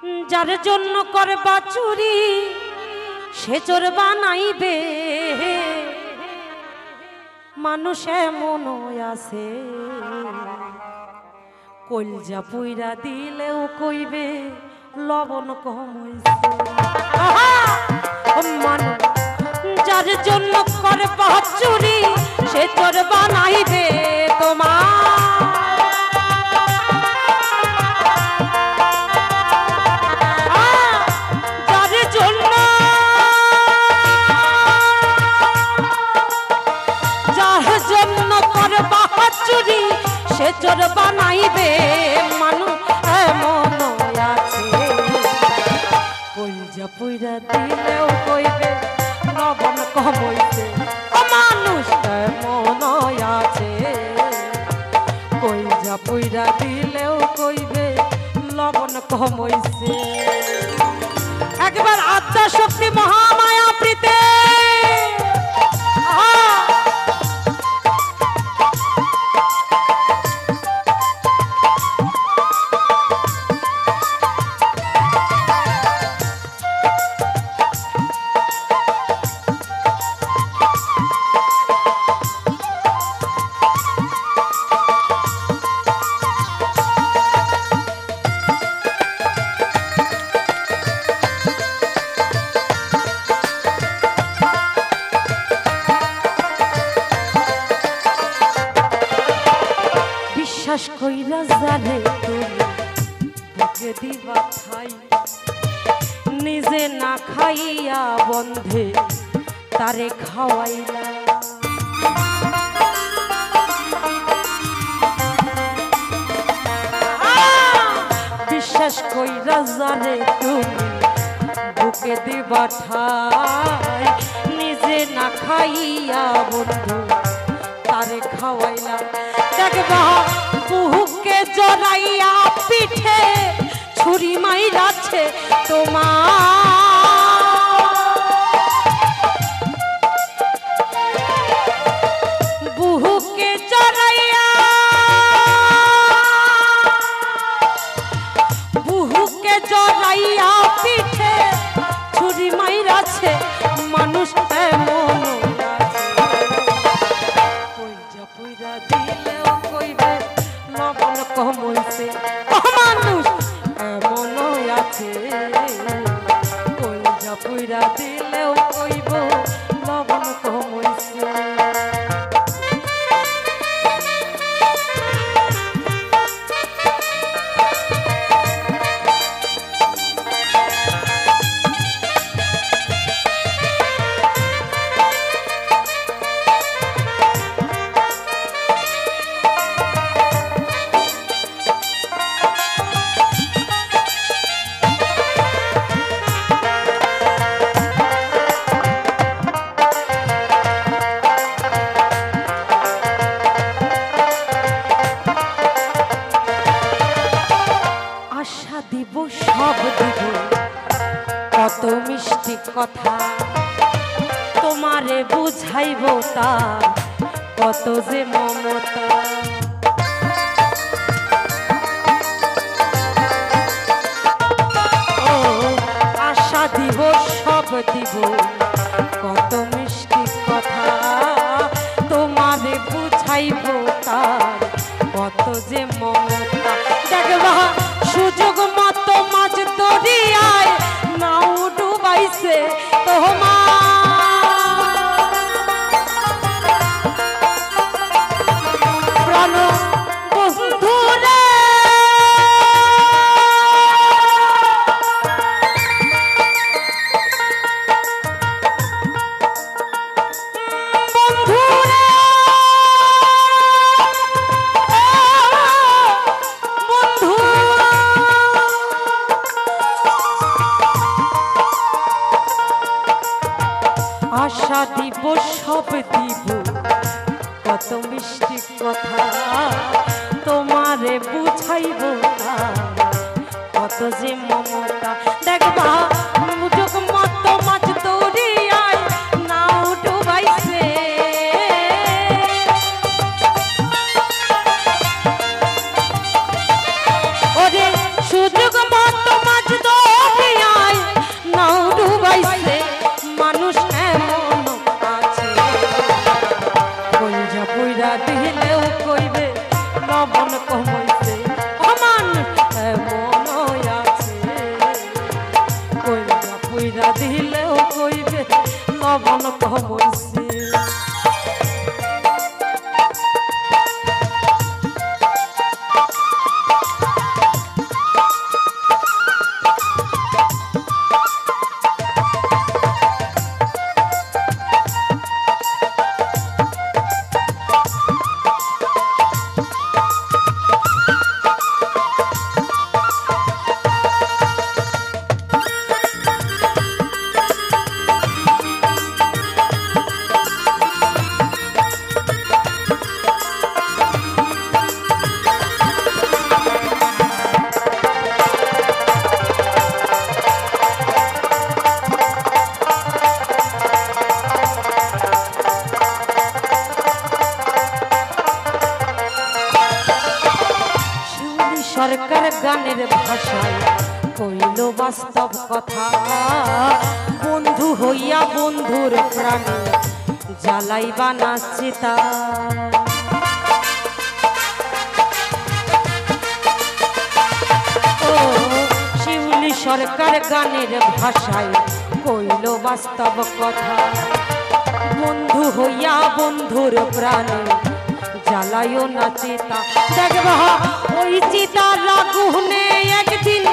যার জন্য করবা চুরি সে চোর বানাইবে মানুষ এমন আছে কলজা পুইরা দিলেও কইবে লবণ কম হইছে মানুষ যার জন্য করবা চুরি সে চোর বানাইবে তোমার চুরি সে চোর বানাইবে মানুষ এমন আছে কলজা পুইরা দিলেও কইবে লবণ কম হইছে মানুষ এমন আছে কলজা পুইরা দিলেও কইবে লবণ কম হইছে একবার আত্মা শক্তি মহামায়া প্রীতে বিশ্বাস কইরা জানে তুমি বুকে দিবা ঠাই নিজে না খাইয়া বন্ধে তারে খাওয়াইলা বিশ্বাস কইরা জানে তুমি বুকে দিবা ঠাই নিজে না খাইয়া বন্ধু তারে খাওয়াইলা দেখবা বুকে জড়াইয়া পিঠে ছুরি মাইরাছে তোমার বুকে জড়াইয়া পিঠে ছুরি মাইরাছে মানুষ এমন কম হইছে মানুষ এমন আছে কলজা পুইরা দিলেও কইব লবণ কম হইছে দিব সব দিব কত মিষ্টি কথা তোমারে বুঝাইব তা কত যে মমতা ও আশা দিব সব দিব কত মিষ্টি কথা তোমারে বুঝাইব তা কত যে মমতা দেখবা সুযোগ মতো মাছ দরিয়ায় নাও ডুবাইছে প্রাণ বন্ধুরে আশা দিব সব দিব কত মিষ্টি কথা তোমারে বুঝাইব কত যে মমতা দেখবা সুযোগ মতো মাছ দরিয়ায় নাও ডুবাইছে ওরে সুযোগ কত মাছ দরিয়ায় নাও ডুবাইছে মানুষ এমন আছে কইজা পুইরা দিলেও কইবে লবণ কমাইছে ও মানুষ এমন আছে কইজা পুইরা দিলেও কইবে লবণ কমাইছে সরকার গানের ভাষায় কইল বাস্তব কথা বন্ধু হইয়া বন্ধুর প্রাণে জ্বালাইবা না চিতা ও শিউলি সরকার গানের ভাষায় কইল বাস্তব কথা বন্ধু হইয়া বন্ধুর প্রাণে জ্বালাইও না চিতা দেখবা ওই চিতার আগুনে একদিন